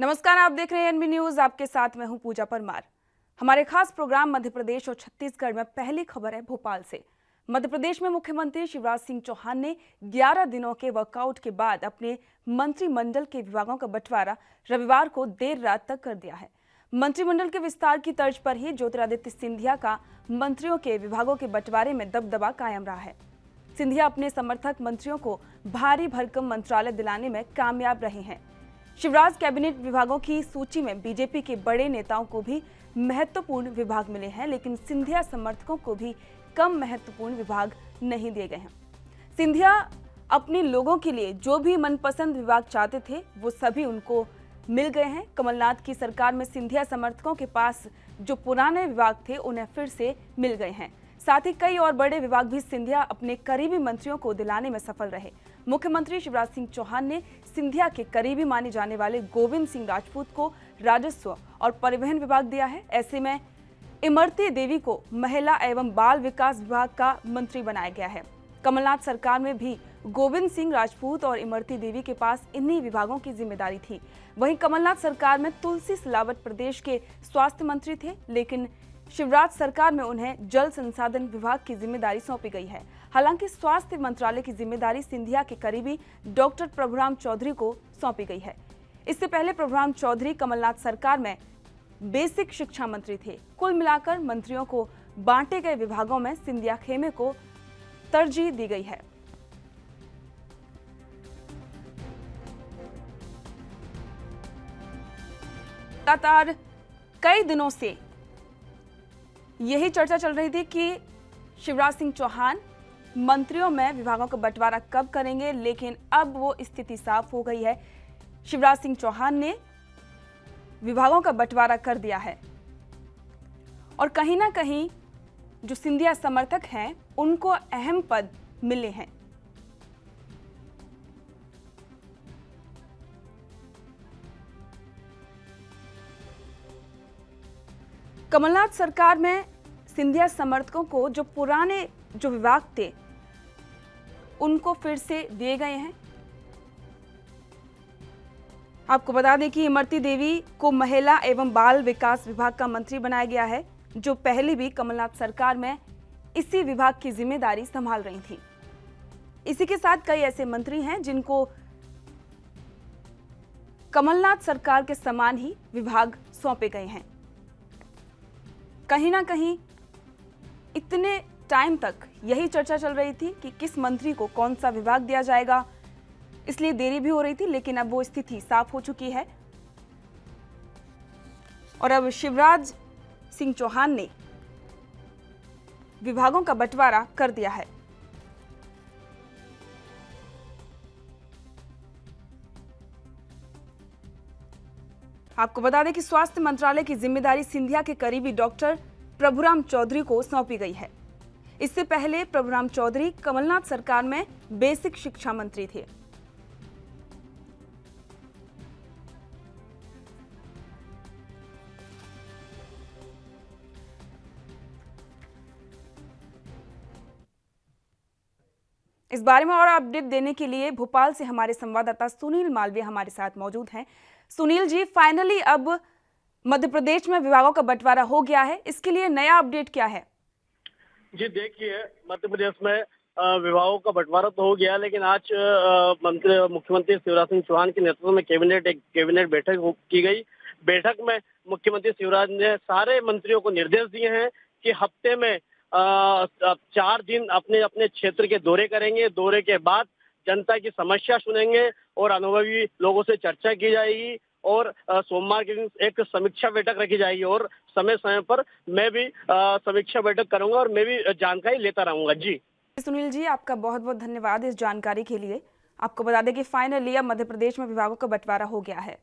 नमस्कार, आप देख रहे हैं एनबी न्यूज। आपके साथ मैं हूं पूजा परमार। हमारे खास प्रोग्राम मध्य प्रदेश और छत्तीसगढ़ में पहली खबर है भोपाल से। मध्य प्रदेश में मुख्यमंत्री शिवराज सिंह चौहान ने 11 दिनों के वर्कआउट के बाद अपने मंत्रिमंडल के विभागों का बंटवारा रविवार को देर रात तक कर दिया है। मंत्रिमंडल के विस्तार की तर्ज पर ही ज्योतिरादित्य सिंधिया का मंत्रियों के विभागों के बंटवारे में दबदबा कायम रहा है। सिंधिया अपने समर्थक मंत्रियों को भारी भरकम मंत्रालय दिलाने में कामयाब रहे हैं। शिवराज कैबिनेट विभागों की सूची में बीजेपी के बड़े नेताओं को भी महत्वपूर्ण विभाग मिले हैं, लेकिन सिंधिया समर्थकों को भी कम महत्वपूर्ण विभाग नहीं दिए गए हैं। सिंधिया अपने लोगों के लिए जो भी मनपसंद विभाग चाहते थे वो सभी उनको मिल गए हैं। कमलनाथ की सरकार में सिंधिया समर्थकों के पास जो पुराने विभाग थे उन्हें फिर से मिल गए हैं। साथ ही कई और बड़े विभाग भी सिंधिया अपने करीबी मंत्रियों को दिलाने में सफल रहे। मुख्यमंत्री शिवराज सिंह चौहान ने सिंधिया के करीबी माने जाने वाले गोविंद सिंह राजपूत को राजस्व और परिवहन विभाग दिया है। ऐसे में इमरती देवी को महिला एवं बाल विकास विभाग का मंत्री बनाया गया है। कमलनाथ सरकार में भी गोविंद सिंह राजपूत और इमरती देवी के पास इन्हीं विभागों की जिम्मेदारी थी। वहीं कमलनाथ सरकार में तुलसी सिलावट प्रदेश के स्वास्थ्य मंत्री थे, लेकिन शिवराज सरकार में उन्हें जल संसाधन विभाग की जिम्मेदारी सौंपी गई है। हालांकि स्वास्थ्य मंत्रालय की जिम्मेदारी सिंधिया के करीबी डॉक्टर प्रभुराम चौधरी को सौंपी गई है। इससे पहले प्रभुराम चौधरी कमलनाथ सरकार में बेसिक शिक्षा मंत्री थे। कुल मिलाकर मंत्रियों को बांटे गए विभागों में सिंधिया खेमे को तरजीह दी गई है। लगातार कई दिनों से यही चर्चा चल रही थी कि शिवराज सिंह चौहान मंत्रियों में विभागों का बंटवारा कब करेंगे, लेकिन अब वो स्थिति साफ हो गई है। शिवराज सिंह चौहान ने विभागों का बंटवारा कर दिया है और कहीं ना कहीं जो सिंधिया समर्थक हैं उनको अहम पद मिले हैं। कमलनाथ सरकार में सिंधिया समर्थकों को जो पुराने जो विभाग थे उनको फिर से दिए गए हैं। आपको बता दें कि इमरती देवी को महिला एवं बाल विकास विभाग का मंत्री बनाया गया है, जो पहले भी कमलनाथ सरकार में इसी विभाग की जिम्मेदारी संभाल रही थी। इसी के साथ कई ऐसे मंत्री हैं जिनको कमलनाथ सरकार के समान ही विभाग सौंपे गए हैं। कहीं ना कहीं इतने टाइम तक यही चर्चा चल रही थी कि किस मंत्री को कौन सा विभाग दिया जाएगा, इसलिए देरी भी हो रही थी, लेकिन अब वो स्थिति साफ हो चुकी है और अब शिवराज सिंह चौहान ने विभागों का बंटवारा कर दिया है। आपको बता दें कि स्वास्थ्य मंत्रालय की जिम्मेदारी सिंधिया के करीबी डॉक्टर प्रभुराम चौधरी को सौंपी गई है। इससे पहले प्रभुराम चौधरी कमलनाथ सरकार में बेसिक शिक्षा मंत्री थे। इस बारे में और अपडेट देने के लिए भोपाल से हमारे संवाददाता सुनील मालवीय हमारे साथ मौजूद हैं। सुनील जी, फाइनली अब मध्य प्रदेश में विभागों का बंटवारा हो गया है, इसके लिए नया अपडेट क्या है? जी देखिए, मध्य प्रदेश में विभागों का बंटवारा तो हो गया, लेकिन आज मुख्यमंत्री शिवराज सिंह चौहान के नेतृत्व में कैबिनेट बैठक की गई। बैठक में मुख्यमंत्री शिवराज ने सारे मंत्रियों को निर्देश दिए हैं कि हफ्ते में 4 दिन अपने अपने क्षेत्र के दौरे करेंगे। दौरे के बाद जनता की समस्या सुनेंगे और अनुभवी लोगों से चर्चा की जाएगी और सोमवार के दिन एक समीक्षा बैठक रखी जाएगी और समय समय पर मैं भी समीक्षा बैठक करूंगा और मैं भी जानकारी लेता रहूंगा। जी सुनील जी, आपका बहुत बहुत धन्यवाद इस जानकारी के लिए। आपको बता दें कि फाइनली अब मध्य प्रदेश में विभागों का बंटवारा हो गया है।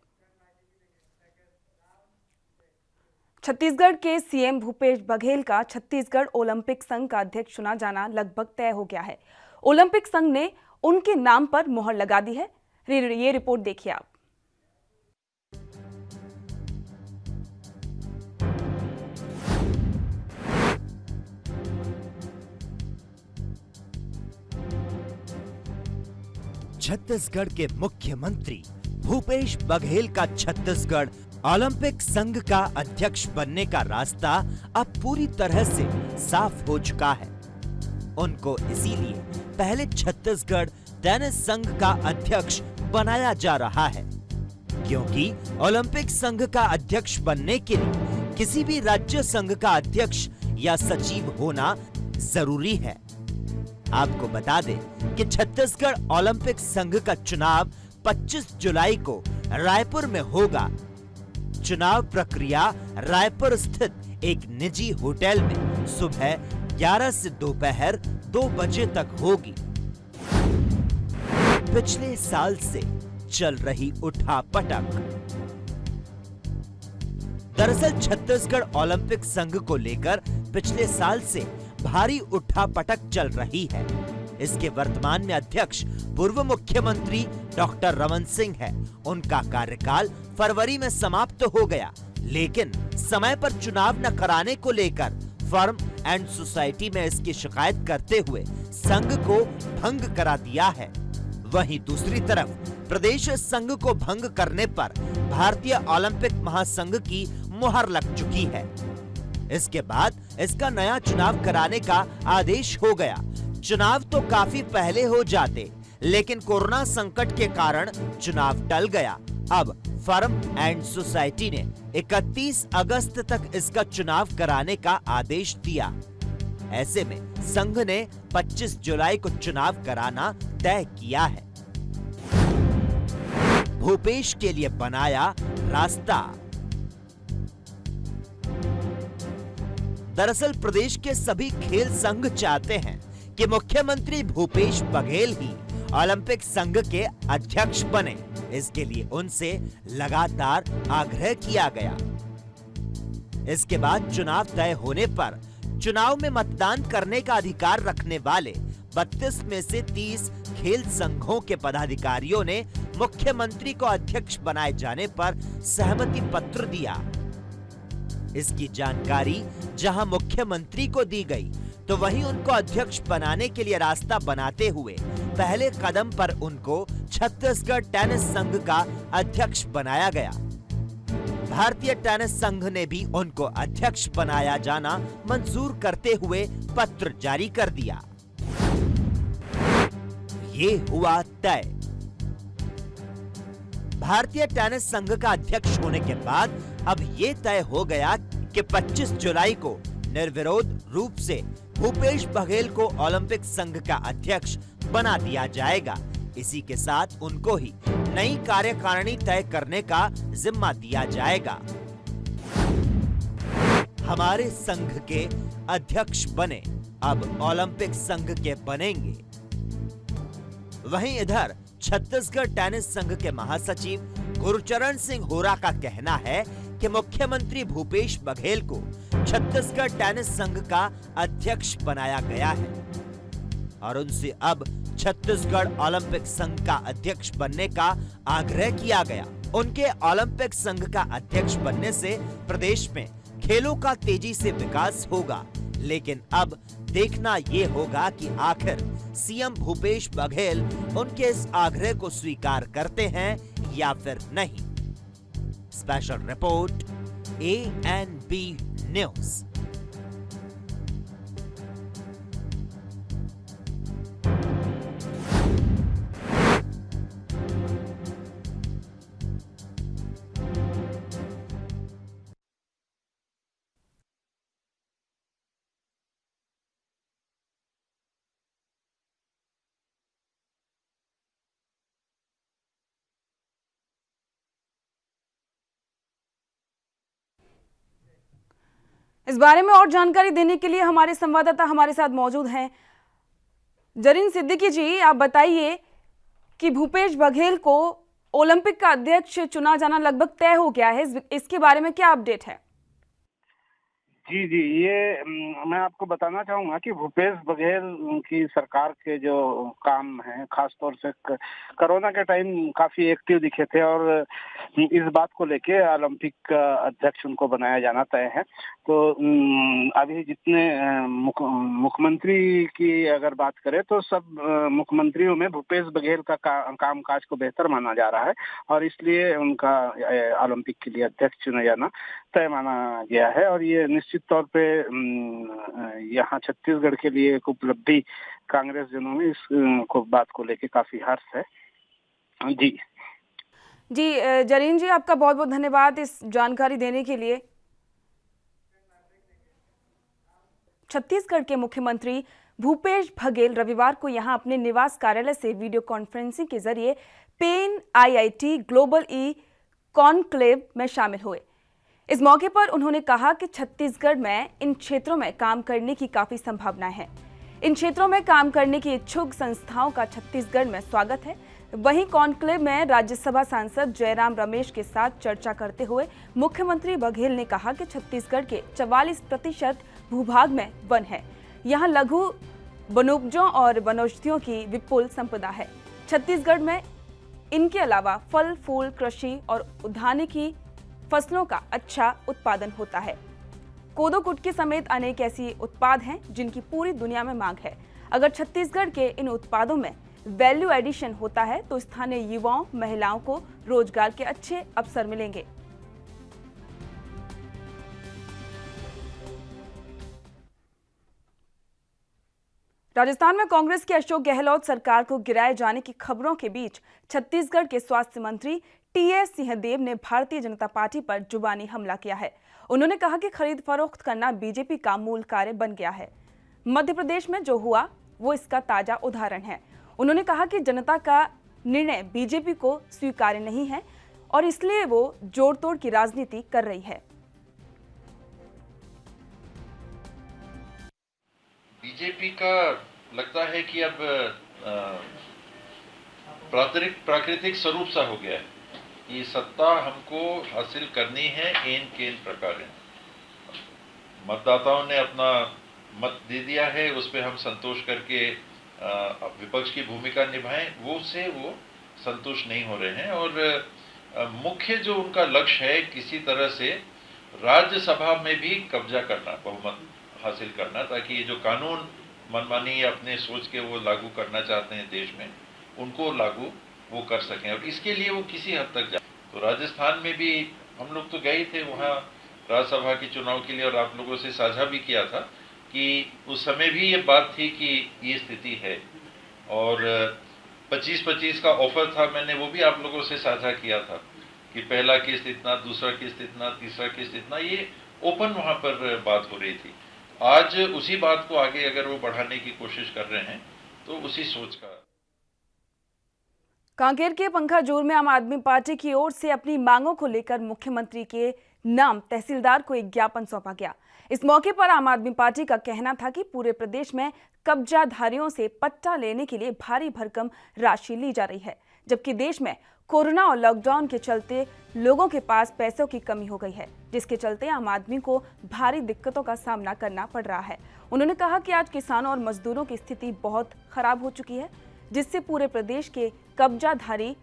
छत्तीसगढ़ के सीएम भूपेश बघेल का छत्तीसगढ़ ओलंपिक संघ का अध्यक्ष चुना जाना लगभग तय हो गया है। ओलंपिक संघ ने उनके नाम पर मोहर लगा दी है। ये रिपोर्ट देखिए आप। छत्तीसगढ़ के मुख्यमंत्री भूपेश बघेल का छत्तीसगढ़ ओलंपिक संघ का अध्यक्ष बनने का रास्ता अब पूरी तरह से साफ हो चुका है। उनको इसीलिए पहले छत्तीसगढ़ टेनिस संघ का अध्यक्ष बनाया जा रहा है, क्योंकि ओलंपिक संघ का अध्यक्ष बनने के लिए किसी भी राज्य संघ का अध्यक्ष या सचिव होना जरूरी है। आपको बता दें कि छत्तीसगढ़ ओलंपिक संघ का चुनाव 25 जुलाई को रायपुर में होगा। चुनाव प्रक्रिया रायपुर स्थित एक निजी होटल में सुबह 11 से दोपहर 2 बजे तक होगी। पिछले साल से चल रही उठापटक। दरअसल छत्तीसगढ़ ओलंपिक संघ को लेकर पिछले साल से भारी उठापटक चल रही है। इसके वर्तमान में अध्यक्ष पूर्व मुख्यमंत्री डॉक्टर रमन सिंह है। उनका कार्यकाल फरवरी में समाप्त हो गया, लेकिन समय पर चुनाव न कराने को लेकर फर्म एंड सोसाइटी में इसकी शिकायत करते हुए संघ को भंग करा दिया है। वहीं दूसरी तरफ प्रदेश संघ को भंग करने पर भारतीय ओलंपिक महासंघ की मुहर लग चुकी है। इसके बाद इसका नया चुनाव कराने का आदेश हो गया। चुनाव तो काफी पहले हो जाते, लेकिन कोरोना संकट के कारण चुनाव टल गया। अब फर्म एंड सोसाइटी ने 31 अगस्त तक इसका चुनाव कराने का आदेश दिया। ऐसे में संघ ने 25 जुलाई को चुनाव कराना तय किया है। भूपेश के लिए बनाया रास्ता। दरअसल प्रदेश के सभी खेल संघ चाहते हैं कि मुख्यमंत्री भूपेश बघेल ही ओलंपिक संघ के अध्यक्ष बने। इसके लिए उनसे लगातार आग्रह किया गया। इसके बाद चुनाव तय होने पर चुनाव में मतदान करने का अधिकार रखने वाले 32 में से 30 खेल संघों के पदाधिकारियों ने मुख्यमंत्री को अध्यक्ष बनाए जाने पर सहमति पत्र दिया। इसकी जानकारी जहां मुख्यमंत्री को दी गई, तो वहीं उनको अध्यक्ष बनाने के लिए रास्ता बनाते हुए पहले कदम पर उनको छत्तीसगढ़ टेनिस संघ का अध्यक्ष बनाया गया। भारतीय टेनिस संघ ने भी उनको अध्यक्ष बनाया जाना मंजूर करते हुए पत्र जारी कर दिया। ये हुआ तय। भारतीय टेनिस संघ का अध्यक्ष होने के बाद अब ये तय हो गया कि 25 जुलाई को निर्विरोध रूप से भूपेश बघेल को ओलंपिक संघ का अध्यक्ष बना दिया जाएगा। इसी के साथ उनको ही नई कार्यकारिणी तय करने का जिम्मा दिया जाएगा। हमारे संघ के अध्यक्ष बने, अब ओलंपिक संघ के बनेंगे। वहीं इधर छत्तीसगढ़ टेनिस संघ के महासचिव गुरचरण सिंह होरा का कहना है कि मुख्यमंत्री भूपेश बघेल को छत्तीसगढ़ टेनिस संघ का अध्यक्ष बनाया गया है और उनसे अब छत्तीसगढ़ ओलंपिक संघ का अध्यक्ष बनने का आग्रह किया गया। उनके ओलंपिक संघ का अध्यक्ष बनने से प्रदेश में खेलों का तेजी से विकास होगा, लेकिन अब देखना ये होगा कि आखिर सीएम भूपेश बघेल उनके इस आग्रह को स्वीकार करते हैं या फिर नहीं। Special report ANB news. इस बारे में और जानकारी देने के लिए हमारे संवाददाता हमारे साथ मौजूद हैं। जरीन सिद्दीकी जी, आप बताइए कि भूपेश बघेल को ओलंपिक का अध्यक्ष चुना जाना लगभग तय हो गया है, इसके बारे में क्या अपडेट है? जी जी, ये मैं आपको बताना चाहूंगा कि भूपेश बघेल की सरकार के जो काम हैं, खासतौर से कोरोना के टाइम काफी एक्टिव दिखे थे और इस बात को लेके ओलंपिक का अध्यक्ष उनको बनाया जाना तय है। तो अभी जितने मुख्यमंत्री की अगर बात करें तो सब मुख्यमंत्रियों में भूपेश बघेल का काम काज को बेहतर माना जा रहा है और इसलिए उनका ओलंपिक के लिए अध्यक्ष चुना जाना तय माना गया है। और ये निश्चित तौर पे यहाँ छत्तीसगढ़ के लिए एक उपलब्धि कांग्रेस जनों में इस बात को लेके काफी हर्ष है। जी जी जरीन जी, आपका बहुत बहुत धन्यवाद इस जानकारी देने के लिए। छत्तीसगढ़ के मुख्यमंत्री भूपेश बघेल रविवार को यहां अपने निवास कार्यालय से वीडियो कॉन्फ्रेंसिंग के जरिए Penn IIT global e conclave में शामिल हुए। इस मौके पर उन्होंने कहा कि छत्तीसगढ़ में इन क्षेत्रों में काम करने की काफी संभावनाएं हैं। इन क्षेत्रों में काम करने की इच्छुक संस्थाओं का छत्तीसगढ़ में स्वागत है। वहीं कॉन्क्लेव में राज्यसभा सांसद जयराम रमेश के साथ चर्चा करते हुए मुख्यमंत्री बघेल ने कहा कि छत्तीसगढ़ के 44% भूभाग में वन है। यहाँ लघु वनोपजों और वनौषधियों की विपुल संपदा है। छत्तीसगढ़ में इनके अलावा फल, फूल, कृषि और उद्यानिकी फसलों का अच्छा उत्पादन होता है। कोदो, कुटकी समेत अनेक ऐसी उत्पाद हैं जिनकी पूरी दुनिया में मांग है। अगर छत्तीसगढ़ के इन उत्पादों में वैल्यू एडिशन होता है तो स्थानीय युवाओं, महिलाओं को रोजगार के अच्छे अवसर मिलेंगे। राजस्थान में कांग्रेस के अशोक गहलोत सरकार को गिराए जाने की खबरों के बीच छत्तीसगढ़ के स्वास्थ्य मंत्री TS सिंहदेव ने भारतीय जनता पार्टी पर जुबानी हमला किया है। उन्होंने कहा कि खरीद फरोख्त करना बीजेपी का मूल कार्य बन गया है। मध्य प्रदेश में जो हुआ वो इसका ताजा उदाहरण है। उन्होंने कहा कि जनता का निर्णय बीजेपी को स्वीकार्य नहीं है और इसलिए वो जोड़ तोड़ की राजनीति कर रही है। बीजेपी का लगता है कि अब प्राकृतिक स्वरूप सा हो गया है। ये सत्ता हमको हासिल करनी है एन केन प्रकार। मतदाताओं ने अपना मत दे दिया है, उस पर हम संतोष करके विपक्ष की भूमिका निभाएं, वो संतुष्ट नहीं हो रहे हैं। और मुख्य जो उनका लक्ष्य है किसी तरह से राज्यसभा में भी कब्जा करना, बहुमत हासिल करना, ताकि ये जो कानून मनमानी अपने सोच के वो लागू करना चाहते हैं देश में, उनको लागू वो कर सकें। और इसके लिए वो किसी हद तक जाए। तो राजस्थान में भी हम लोग तो गए थे वहाँ राज्यसभा के चुनाव के लिए और आप लोगों से साझा भी किया था कि उस समय भी ये बात थी कि ये स्थिति है। और 25-25 का ऑफर था, मैंने वो भी आप लोगों से साझा किया था कि पहला किस्त इतना, दूसरा किस्त इतना, तीसरा किस्त इतना, ये ओपन वहाँ पर बात हो रही थी। आज उसी बात को आगे अगर वो बढ़ाने की कोशिश कर रहे हैं तो उसी सोच का। कांकेर के पंखाजोर में आम आदमी पार्टी की ओर से अपनी मांगों को लेकर मुख्यमंत्री के नाम तहसीलदार को एक ज्ञापन सौंपा गया। इस मौके पर आम आदमी पार्टी का कहना था कि पूरे प्रदेश में कब्जाधारियों से पट्टा लेने के लिए भारी भरकम राशि ली जा रही है, जबकि देश में कोरोना और लॉकडाउन के चलते लोगों के पास पैसों की कमी हो गई है, जिसके चलते आम आदमी को भारी दिक्कतों का सामना करना पड़ रहा है। उन्होंने कहा कि आज किसानों और मजदूरों की स्थिति बहुत खराब हो चुकी है, जिससे पूरे प्रदेश के कब्जाधारी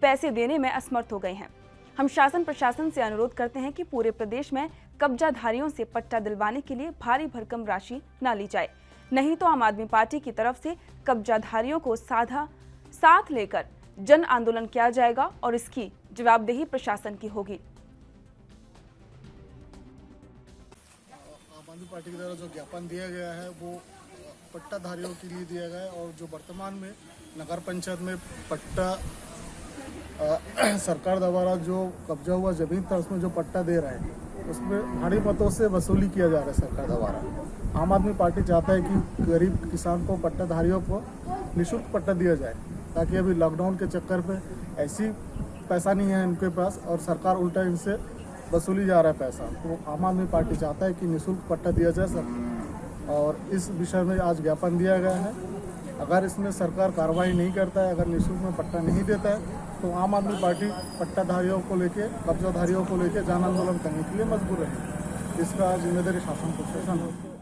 पैसे देने में असमर्थ हो गए हैं। हम शासन प्रशासन से अनुरोध करते हैं कि पूरे प्रदेश में कब्जाधारियों से पट्टा दिलवाने के लिए भारी भरकम राशि न ली जाए, नहीं तो आम आदमी पार्टी की तरफ से कब्जाधारियों को साथ लेकर जन आंदोलन किया जाएगा और इसकी जवाबदेही प्रशासन की होगी। आम आदमी पार्टी की तरफ जो ज्ञापन दिया गया है वो पट्टाधारियों के लिए दिया गया है और जो वर्तमान में नगर पंचायत में पट्टा सरकार द्वारा जो कब्जा हुआ जमीन था उसमें जो पट्टा दे रहे हैं उसमें भारी मतों से वसूली किया जा रहा है सरकार द्वारा। आम आदमी पार्टी चाहता है कि गरीब किसान को, पट्टाधारियों को निःशुल्क पट्टा दिया जाए, ताकि अभी लॉकडाउन के चक्कर पे ऐसी पैसा नहीं है इनके पास और सरकार उल्टा इनसे वसूली जा रहा है पैसा। तो आम आदमी पार्टी चाहता है कि निःशुल्क पट्टा दिया जाए सर, और इस विषय में आज ज्ञापन दिया गया है। अगर इसमें सरकार कार्रवाई नहीं करता है, अगर निःशुल्क में पट्टा नहीं देता है, तो आम आदमी पार्टी पट्टाधारियों को लेके, कब्जाधारियों को लेके जन आंदोलन करने के लिए मजबूर है। इसका जिम्मेदारी शासन प्रशासन है।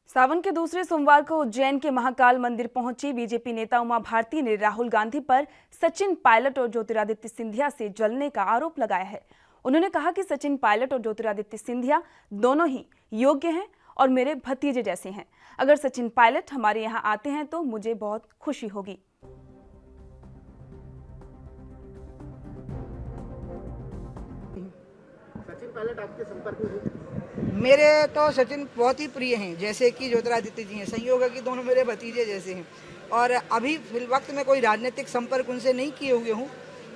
सावन के दूसरे सोमवार को उज्जैन के महाकाल मंदिर पहुंची बीजेपी नेता उमा भारती ने राहुल गांधी पर सचिन पायलट और ज्योतिरादित्य सिंधिया से जलने का आरोप लगाया है। उन्होंने कहा कि सचिन पायलट और ज्योतिरादित्य सिंधिया दोनों ही योग्य हैं और मेरे भतीजे जैसे हैं। अगर सचिन पायलट हमारे यहाँ आते हैं तो मुझे बहुत खुशी होगी। सचिन पायलट आपके संपर्क में? मेरे तो सचिन बहुत ही प्रिय हैं, जैसे कि ज्योतिरादित्य जी हैं। संयोग है कि दोनों मेरे भतीजे जैसे हैं और अभी फिल वक्त में कोई राजनीतिक संपर्क उनसे नहीं किए हुए हूँ,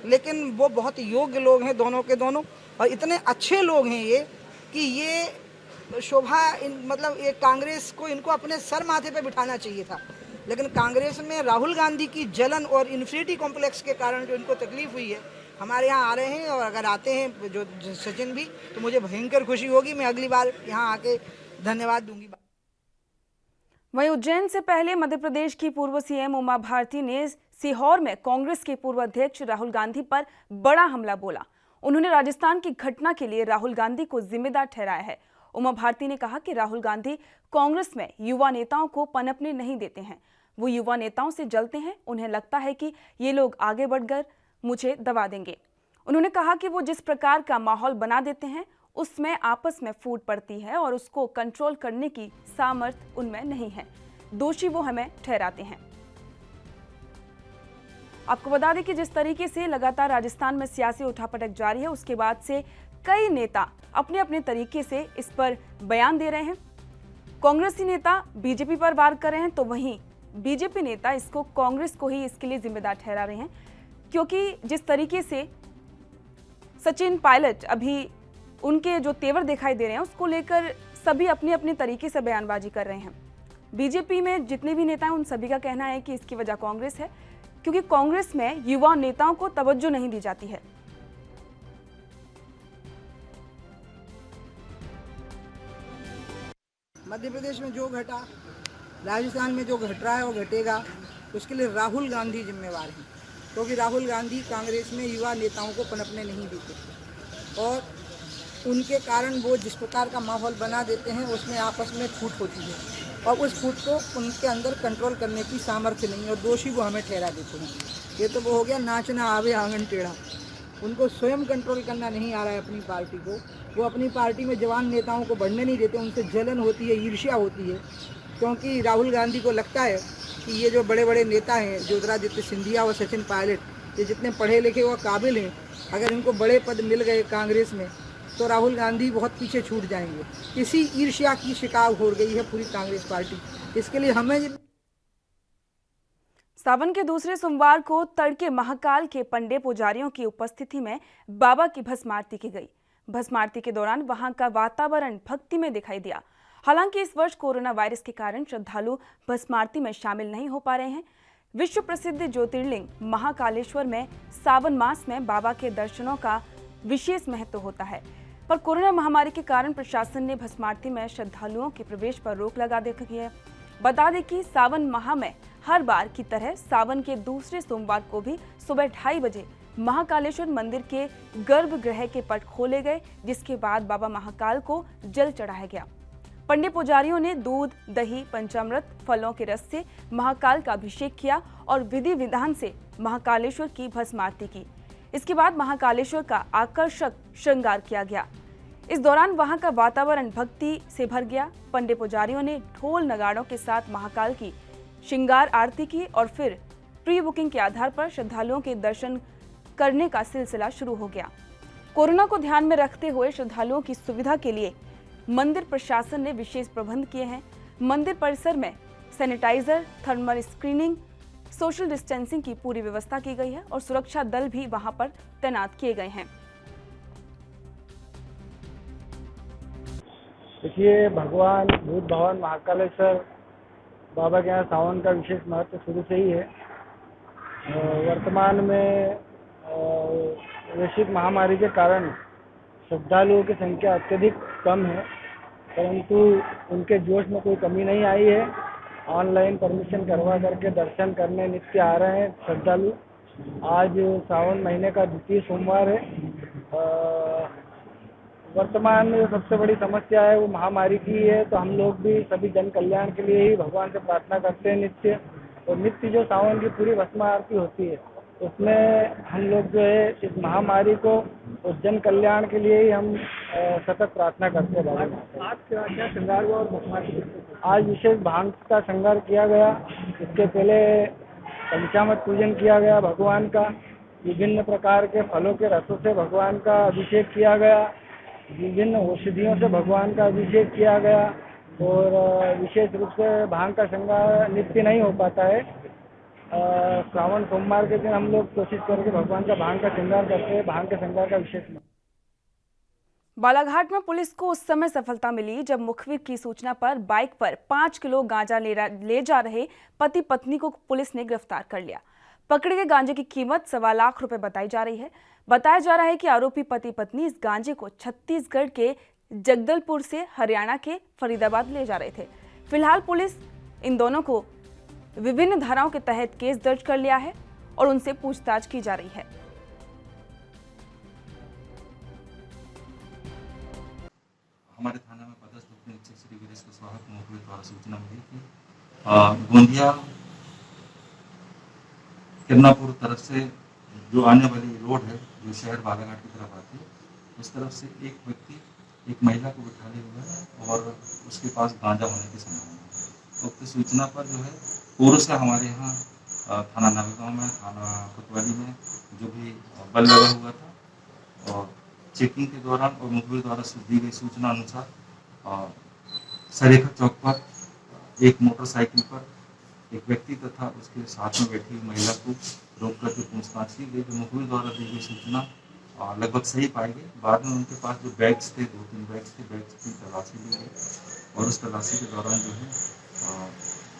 लेकिन वो बहुत योग्य लोग हैं दोनों के दोनों, और इतने अच्छे लोग हैं ये कि ये शोभा मतलब ये कांग्रेस को इनको अपने सर माथे पे बिठाना चाहिए था, लेकिन कांग्रेस में राहुल गांधी की जलन और इन्फिनिटी कॉम्प्लेक्स के कारण जो इनको तकलीफ हुई है, हमारे यहाँ आ रहे हैं और अगर आते हैं जो सचिन भी तो मुझे भयंकर खुशी होगी। मैं अगली बार यहाँ आके धन्यवाद दूंगी। वहीं उज्जैन से पहले मध्य प्रदेश की पूर्व सीएम उमा भारती ने सीहोर में कांग्रेस के पूर्व अध्यक्ष राहुल गांधी पर बड़ा हमला बोला। उन्होंने राजस्थान की घटना के लिए राहुल गांधी को जिम्मेदार ठहराया है। उमा भारती ने कहा कि राहुल गांधी कांग्रेस में युवा नेताओं को पनपने नहीं देते हैं, वो युवा नेताओं से जलते हैं। उन्हें लगता है कि ये लोग आगे बढ़कर मुझे दबा देंगे। उन्होंने कहा कि वो जिस प्रकार का माहौल बना देते हैं उसमें आपस में फूट पड़ती है और उसको कंट्रोल करने की सामर्थ्य उनमें नहीं है। दोषी वो हमें ठहराते हैं। आपको बता दें कि जिस तरीके से लगातार राजस्थान में सियासी उठापटक जारी है, उसके बाद से कई नेता अपने अपने तरीके से इस पर बयान दे रहे हैं। कांग्रेसी नेता बीजेपी पर वार कर रहे हैं, तो वहीं बीजेपी नेता इसको कांग्रेस को ही इसके लिए जिम्मेदार ठहरा रहे हैं, क्योंकि जिस तरीके से सचिन पायलट अभी उनके जो तेवर दिखाई दे रहे हैं उसको लेकर सभी अपने अपने तरीके से बयानबाजी कर रहे हैं। बीजेपी में जितने भी नेता हैं उन सभी का कहना है कि इसकी वजह कांग्रेस है, क्योंकि कांग्रेस में युवा नेताओं को तवज्जो नहीं दी जाती है। मध्य प्रदेश में जो घटा, राजस्थान में जो घट रहा है वो घटेगा, उसके लिए राहुल गांधी जिम्मेवार हैं, क्योंकि राहुल गांधी कांग्रेस में युवा नेताओं को पनपने नहीं देते और उनके कारण वो जिस प्रकार का माहौल बना देते हैं उसमें आपस में फूट होती है और उस फूट को उनके अंदर कंट्रोल करने की सामर्थ्य नहीं और दोषी वो हमें ठहरा देते हैं। ये तो वो हो गया नाचना आवे आंगन टेढ़ा। उनको स्वयं कंट्रोल करना नहीं आ रहा है अपनी पार्टी को। वो अपनी पार्टी में जवान नेताओं को बढ़ने नहीं देते, उनसे जलन होती है, ईर्ष्या होती है, क्योंकि राहुल गांधी को लगता है कि ये जो बड़े बड़े नेता हैं ज्योतिरादित्य सिंधिया और सचिन पायलट, ये जितने पढ़े लिखे व काबिल हैं, अगर इनको बड़े पद मिल गए कांग्रेस में तो राहुल गांधी बहुत पीछे छूट जाएंगे। इसी ईर्ष्या की शिकार हो गई है पूरी कांग्रेस पार्टी। इसके लिए हमें सावन के दूसरे सोमवार को तड़के महाकाल के पंडे पुजारियों की उपस्थिति में बाबा की भस्म आरती की गई। भस्म आरती के दौरान वहां का वातावरण भक्ति में दिखाई दिया। हालांकि इस वर्ष कोरोना वायरस के कारण श्रद्धालु भस्म आरती में शामिल नहीं हो पा रहे हैं। विश्व प्रसिद्ध ज्योतिर्लिंग महाकालेश्वर में सावन मास में बाबा के दर्शनों का विशेष महत्व होता है, पर कोरोना महामारी के कारण प्रशासन ने भस्म आरती में श्रद्धालुओं के प्रवेश पर रोक लगा दी है। बता दें कि सावन माह में हर बार की तरह सावन के दूसरे सोमवार को भी सुबह 2:30 बजे महाकालेश्वर मंदिर के गर्भगृह के पट खोले गए, जिसके बाद बाबा महाकाल को जल चढ़ाया गया। पंडित पुजारियों ने दूध, दही, पंचामृत, फलों के रस से महाकाल का अभिषेक किया और विधि विधान से महाकालेश्वर की भस्म आरती की। इसके बाद महाकालेश्वर का आकर्षक श्रृंगार किया गया। इस दौरान वहां का वातावरण भक्ति से भर गया। पंडित पुजारियों ने ढोल नगाड़ों के साथ महाकाल की श्रृंगार आरती की और फिर प्री बुकिंग के आधार पर श्रद्धालुओं के दर्शन करने का सिलसिला शुरू हो गया। कोरोना को ध्यान में रखते हुए श्रद्धालुओं की सुविधा के लिए मंदिर प्रशासन ने विशेष प्रबंध किए हैं। मंदिर परिसर में sanitiser, thermal screening, social distancing की पूरी व्यवस्था की गई है और सुरक्षा दल भी वहां पर तैनात किए गए हैं। देखिए, भगवान भूत भवन महाकालेश्वर बाबा के यहाँ सावन का विशेष महत्व शुरू से ही है। वर्तमान में वैश्विक महामारी के कारण श्रद्धालुओं की संख्या अत्यधिक कम है, परंतु उनके जोश में कोई कमी नहीं आई है। ऑनलाइन परमिशन करवा करके दर्शन करने नित्य आ रहे हैं श्रद्धालु। आज सावन महीने का द्वितीय सोमवार है। वर्तमान में जो सबसे बड़ी समस्या है वो महामारी की है। तो हम लोग भी सभी जन कल्याण के लिए ही भगवान से प्रार्थना करते हैं नित्य। और नित्य जो सावन की पूरी भस्म आरती होती है उसमें हम लोग जो है इस महामारी को और जन कल्याण के लिए ही हम सतत प्रार्थना करते हैं। आज क्या श्रृंगार हुआ और भस्म आज विशेष भांग का श्रृंगार किया गया। इसके पहले पंचामृत पूजन किया गया भगवान का। विभिन्न प्रकार के फलों के रसों से भगवान का अभिषेक किया गया। विभिन्न औषधियों से भगवान का अभिषेक किया गया। और विशेष रूप से भांग का श्रृंगार नित्य नहीं हो पाता है। श्रावण सोमवार के दिन हम लोग कोशिश करके भगवान का भांग का श्रृंगार करते हैं। भांग के श्रृंगार का विशेष बालाघाट में पुलिस को उस समय सफलता मिली जब मुखबिर की सूचना पर बाइक पर 5 किलो गांजा ले जा रहे पति पत्नी को पुलिस ने गिरफ्तार कर लिया। पकड़े गए गांजे की कीमत 1.25 लाख रुपए बताई जा रही है। बताया जा रहा है कि आरोपी पति पत्नी इस गांजे को छत्तीसगढ़ के जगदलपुर से हरियाणा के फरीदाबाद ले जा रहे थे। फिलहाल पुलिस इन दोनों को विभिन्न धाराओं के तहत केस दर्ज कर लिया है और उनसे पूछताछ की जा रही है। हमारे थाना में पदस्थ उपनिरीक्षक श्री वीरेश कुशवाहा को मुखबिर द्वारा सूचना मिली कि गोंदिया किरनापुर तरफ से जो आने वाली रोड है जो शहर बालाघाट की तरफ आती है उस तरफ से एक व्यक्ति एक महिला को बिठाए हुए है और उसके पास गांजा होने की संभावना है। उक्त सूचना पर जो है पूर्व से हमारे यहाँ थाना नवेगांव में थाना कोतवाली में जो भी बल लगा हुआ था और चेकिंग के दौरान और मुखबिर द्वारा दी गई सूचना अनुसार सरेखा चौक पर एक मोटरसाइकिल पर एक व्यक्ति तथा उसके साथ में बैठी हुई महिला को रोक करके पूछताछ की गई। जो मुखबिर द्वारा दी गई सूचना लगभग सही पाई गई। बाद में उनके पास जो बैग्स थे 2-3 बैग्स थे, बैग्स की तलाशी ली गई और उस तलाशी के दौरान जो है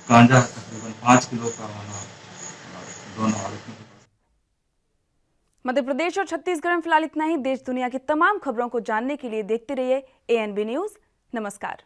गांजा तकरीबन 5 किलो का होना दोनों आरोपियों के पास। मध्य प्रदेश और छत्तीसगढ़ में फिलहाल इतना ही। देश दुनिया की तमाम खबरों को जानने के लिए देखते रहिए ANB न्यूज। नमस्कार।